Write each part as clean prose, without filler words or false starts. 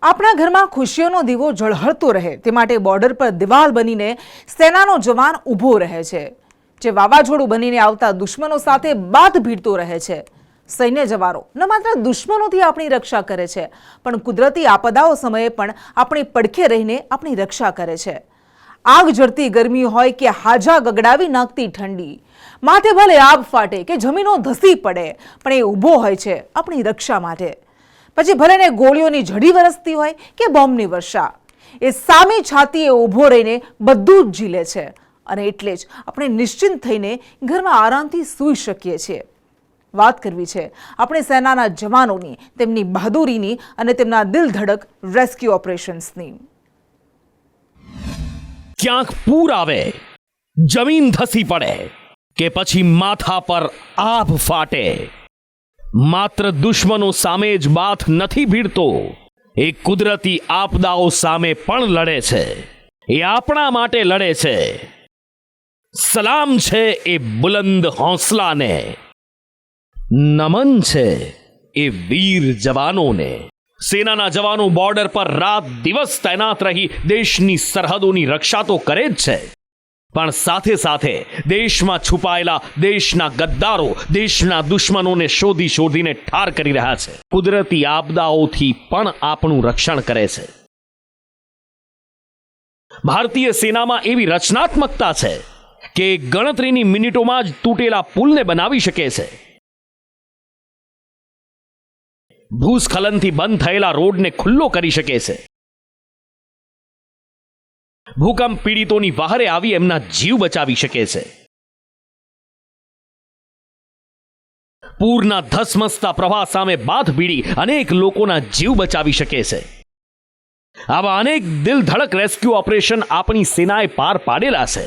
આપણા ઘરમાં ખુશીઓનો દીવો ઝળહળતો રહે તે માટે બોર્ડર પર દિવાલ બનીને સેનાનો જવાન ઊભો રહે છે, જે વાવાઝોડું બનીને આવતા દુશ્મનો સાથે બાથ ભીડતો રહે છે। સૈન્ય જવાનો ન માત્ર દુશ્મનોથી આપણી રક્ષા કરે છે, પણ કુદરતી આપદાઓ સમયે પણ આપણી પડખે રહીને આપણી રક્ષા કરે છે। આગ ઝરતી ગરમી હોય કે હાજા ગગડાવી નાખતી ઠંડી, માથે ભલે આબ ફાટે કે જમીનો ધસી પડે, પણ એ ઊભો હોય છે આપણી રક્ષા માટે। પછી ભલે ને ગોળીઓની ઝડી વરસતી હોય કે બોમ્બની વર્ષા, એ સામી છાતીએ ઊભો રહીને બધું જ ઝીલે છે, અને એટલે જ આપણે નિશ્ચિંત થઈને ઘરમાં આરામથી સૂઈ શકીએ છીએ। વાત કરવી છે આપણે સેનાના જવાનોની, તેમની બહાદુરીની અને તેમના દિલ ધડક રેસ્ક્યુ ઓપરેશન્સની। ક્યાંક પૂર આવે, જમીન ધસી પડે કે પછી માથા પર આભ ફાટે, માત્ર દુશ્મનો સામે જ બાથ નથી ભીડતો, એ કુદરતી આપદાઓ સામે પણ લડે છે। એ આપણા માટે લડે છે। સલામ છે એ બુલંદ હોંસલાને, નમન છે એ વીર જવાનોને। સેનાના જવાનો બોર્ડર પર રાત દિવસ તૈનાત રહી દેશની સરહદોની રક્ષા તો કરે જ છે, પણ સાથે સાથે દેશમાં છુપાયેલા દેશના ગદ્દારો, દેશના દુશ્મનોને શોધીને ઠાર કરી રહ્યા છે। કુદરતી આપદાઓથી પણ આપણું રક્ષણ કરે છે। ભારતીય સેનામાં એવી રચનાત્મકતા છે કે ગણતરીની મિનિટોમાં જ તૂટેલા પુલને બનાવી શકે છે। ભૂસ્ખલનથી બંધ થયેલા રોડને ખુલ્લો કરી શકે છે। ભૂકંપ પીડિતોની વહારે આવી એમના જીવ બચાવી શકે છે। પૂરના ધસમસતા પ્રવાહ સામે બાથ ભીડી અનેક લોકોના જીવ બચાવી શકે છે। આવા અનેક દિલ ધડક રેસ્ક્યુ ઓપરેશન આપણી સેનાએ પાર પાડેલા છે।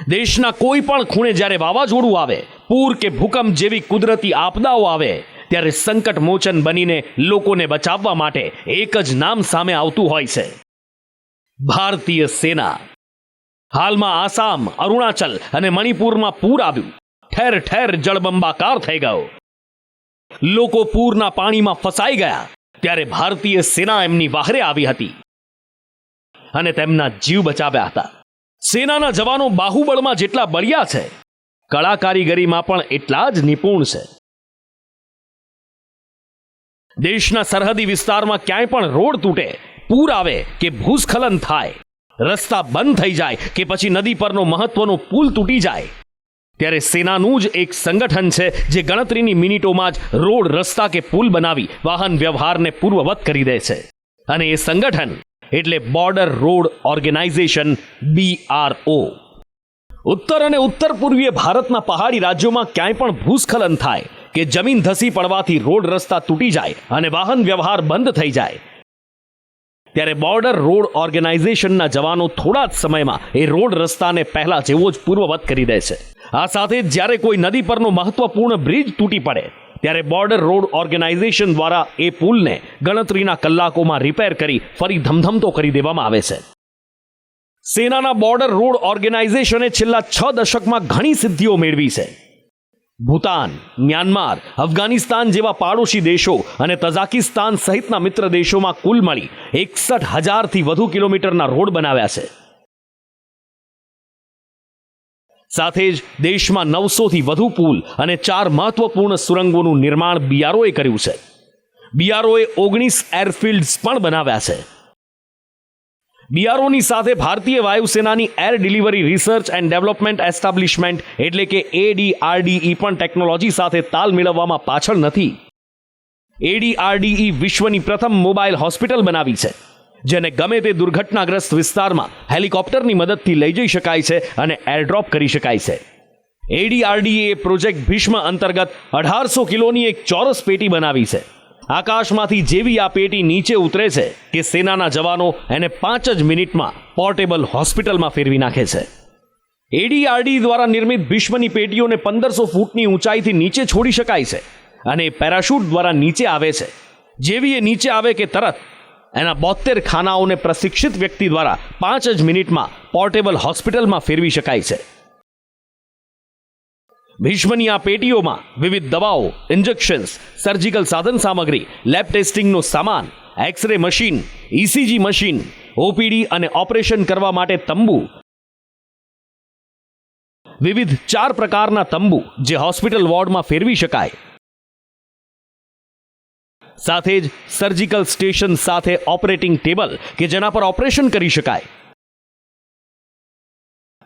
દેશના કોઈ પણ ખૂણે જ્યારે વાવાઝોડું આવે, પૂર કે ભૂકંપ જેવી કુદરતી આપદાઓ આવે, ત્યારે સંકટ મોચન બનીને લોકોને બચાવવા માટે એક જ નામ સામે આવતું હોય છે, ભારતીય સેના। હાલમાં આસામ, અરુણાચલ અને મણિપુરમાં પૂર આવ્યું, ઠેર ઠેર જળબંબાકાર થઈ ગયો, લોકો પૂરના પાણીમાં ફસાઈ ગયા, ત્યારે ભારતીય સેના એમની વહારે આવી હતી અને તેમના જીવ બચાવ્યા હતા। સેનાના જવાનો બાહુબળમાં જેટલા બળિયા છે, કળાકારીગરીમાં પણ એટલા જ નિપુણ છે। દેશના સરહદી વિસ્તારમાં ક્યાંય પણ રોડ તૂટે, પૂર આવે કે ભૂસ્ખલન થાય, રસ્તા બંધ થઈ જાય કે પછી નદી પરનો મહત્વનો પુલ તૂટી જાય, ત્યારે સેનાનું જ એક સંગઠન છે જે ગણતરીની મિનિટોમાં જ રોડ, રસ્તા કે પુલ બનાવી વાહન વ્યવહારને પૂર્વવત કરી દે છે। અને એ સંગઠન એટલે બોર્ડર રોડ ઓર્ગેનાઇઝેશન, BRO। ઉત્તર અને ઉત્તર પૂર્વીય ભારતના પહાડી રાજ્યોમાં ક્યાંય પણ ભૂસ્ખલન થાય કે જમીન ધસી પડવાથી રોડ રસ્તા તૂટી જાય અને વાહન વ્યવહાર બંધ થઈ જાય, ત્યારે બોર્ડર રોડ ઓર્ગેનાઇઝેશનના જવાનો થોડા જ સમયમાં એ રોડ રસ્તાને પહેલા જેવો જ પૂર્વવત કરી દે છે। આ સાથે જ જ્યારે કોઈ નદી પરનો મહત્વપૂર્ણ બ્રિજ તૂટી પડે, ત્યારે બોર્ડર રોડ ઓર્ગેનાઇઝેશન દ્વારા એ પુલને ગણતરીના કલાકોમાં રિપેર કરી ફરી ધમધમતો કરી દેવામાં આવે છે। સેનાના બોર્ડર રોડ ઓર્ગેનાઇઝેશને છેલ્લા 6 દશકમાં ઘણી સિદ્ધિઓ મેળવી છે। ભૂતાન, મ્યાનમાર, અફઘાનિસ્તાન જેવા પાડોશી દેશો અને તઝાકિસ્તાન સહિતના મિત્ર દેશોમાં કુલ મળી 61,000થી વધુ કિલોમીટરના રોડ બનાવ્યા છે। સાથે જ દેશમાં 900થી વધુ પુલ અને 4 મહત્વપૂર્ણ સુરંગોનું નિર્માણ BROએ કર્યું છે। BROએ 19 એરફિલ્ડ્સ પણ બનાવ્યા છે। BROની સાથે ભારતીય વાયુસેનાની air delivery research and development establishment એટલે કે ADRDE પણ ટેકનોલોજી સાથે તાલ મેળવવામાં પાછળ નથી। ADRDE વિશ્વની પ્રથમ મોબાઈલ હોસ્પિટલ બનાવી છે, જેને ગમે તે દુર્ઘટનાગ્રસ્ત વિસ્તારમાં હેલિકોપ્ટરની મદદથી લઈ જઈ શકાય છે અને એરડ્રોપ કરી શકાય છે। ADRDE પ્રોજેક્ટ ભીષ્મ અંતર્ગત 1800 કિલોની એક ચોરસ પેટી બનાવી છે। આકાશમાંથી જેવી આ પેટી નીચે ઉતરે છે કે સેનાના જવાનો એને 5 જ મિનિટમાં પોર્ટેબલ હોસ્પિટલમાં ફેરવી નાખે છે। ADRDE દ્વારા નિર્મિત ભીષ્મની પેટીઓને 1500 ફૂટની ઊંચાઈથી નીચે છોડી શકાય છે અને પેરાશૂટ દ્વારા નીચે આવે છે। જેવી એ નીચે આવે કે તરત એના 72 ખાનાઓને પ્રશિક્ષિત વ્યક્તિ દ્વારા 5 જ મિનિટમાં પોર્ટેબલ હોસ્પિટલમાં ફેરવી શકાય છે। ભીષ્મની આ પેટીઓમાં વિવિધ દવાઓ, ઇન્જેક્શન્સ, સર્જિકલ સાધન સામગ્રી, લેબ ટેસ્ટિંગનો સામાન x-ray machine, ECG machine, OPD અને ઓપરેશન કરવા માટે તંબુ, વિવિધ 4 પ્રકારના તંબુ જે હોસ્પિટલ વોર્ડમાં ફેરવી શકાય, સાથે જ સર્જિકલ સ્ટેશન સાથે ઓપરેટિંગ ટેબલ કે જેના પર ઓપરેશન કરી શકાય,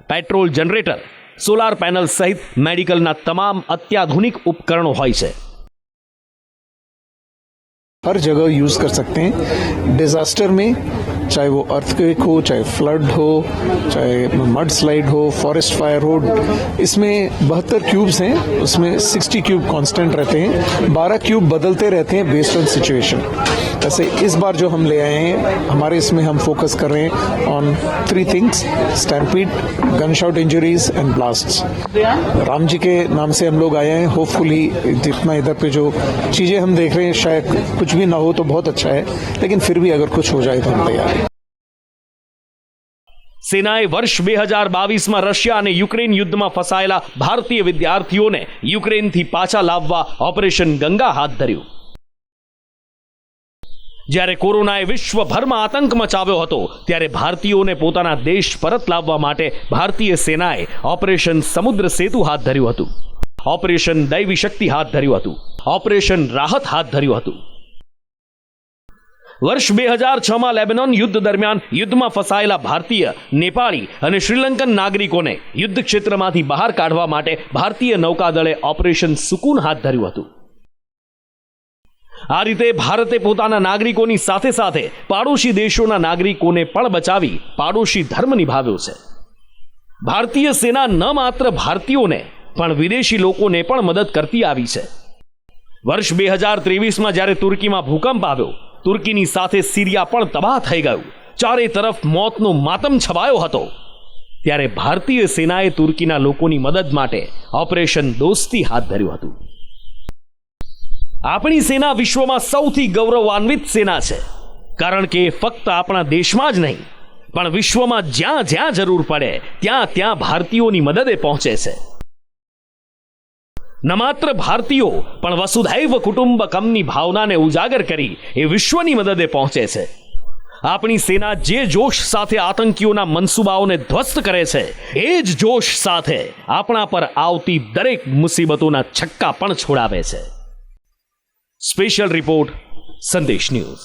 પેટ્રોલ જનરેટર, સોલાર પેનલ સહિત મેડિકલના તમામ અત્યાધુનિક ઉપકરણો હોય છે. हर जगह यूज कर सकते हैं. डिजास्टर में चाहे वो अर्थक्वेक हो, चाहे फ्लड हो, चाहे मड स्लाइड हो, फॉरेस्ट फायर हो, इसमें 72 क्यूब्स हैं, उसमें 60 क्यूब कांस्टेंट रहते हैं, 12 क्यूब बदलते रहते हैं बेस्ड ऑन सिचुएशन. ऐसे इस बार जो हम ले आए हैं, हमारे इसमें हम फोकस कर रहे हैं on 3 things: stampede, gunshot injuries and blasts. Ram ji के नाम से हम लोग आए हैं. होपफुली जितना इधर पे जो चीजें हम देख रहे हैं, शायद कुछ भी ना हो तो बहुत अच्छा है, लेकिन फिर भी अगर कुछ हो जाए तो हम तैयार हैं. સેનાએ વર્ષ 2022માં રશિયા અને યુક્રેન યુદ્ધમાં ફસાયેલા ભારતીય વિદ્યાર્થીઓને યુક્રેનથી પાછા લાવવા ઓપરેશન ગંગા હાથ ધર્યું. જ્યારે કોરોનાએ વિશ્વભરમાં આતંક મચાવ્યો હતો ત્યારે ભારતીયોને પોતાના દેશ પરત લાવવા માટે ભારતીય સેનાએ ઓપરેશન સમુદ્ર સેતુ હાથ ધર્યું હતું, ઓપરેશન દૈવી શક્તિ હાથ ધર્યું હતું, ઓપરેશન રાહત હાથ ધર્યું હતું. વર્ષ 2006માં લેબનોન યુદ્ધ દરમિયાન યુદ્ધમાં ફસાયેલા ભારતીય, નેપાળી અને શ્રીલંકન નાગરિકોને યુદ્ધ ક્ષેત્રમાંથી બહાર કાઢવા માટે ભારતીય નૌકાદળે ઓપરેશન સુકૂન હાથ ધર્યું હતું. આ રીતે ભારતે પોતાના નાગરિકોની સાથે સાથે પાડોશી દેશોના નાગરિકોને પણ બચાવી પાડોશી ધર્મ નિભાવ્યો છે. ભારતીય સેના ન માત્ર ભારતીયોને પણ વિદેશી લોકોને પણ મદદ કરતી આવી છે. વર્ષ 2023માં જ્યારે તુર્કીમાં ભૂકંપ આવ્યો, તુર્કીની સાથે સિરિયા પણ તબાહ થઈ ગયું, ચારે તરફ મોતનો માતમ છવાયો હતો, ત્યારે ભારતીય સેનાએ તુર્કીના લોકોની મદદ માટે ઓપરેશન દોસ્તી હાથ ધર્યું હતું. આપણી સેના વિશ્વમાં સૌથી ગૌરવાન્વિત સેના છે, કારણ કે ફક્ત આપણા દેશમાં જ નહીં પણ વિશ્વમાં જ્યાં જ્યાં જરૂર પડે ત્યાં ત્યાં ભારતીયોની મદદે પહોંચે છે. ન માત્ર ભારતીયો પણ વસુધૈવ કુટુંબકમની ભાવનાને ઉજાગર કરી એ વિશ્વની મદદે પહોંચે છે. આપણી સેના જે જોશ સાથે આતંકીઓના મનસૂબાઓને ધ્વસ્ત કરે છે, એ જ જોશ સાથે આપણા પર આવતી દરેક મુસીબતોના છક્કા પણ છોડાવે છે. સ્પેશિયલ રિપોર્ટ, સંદેશ ન્યૂઝ.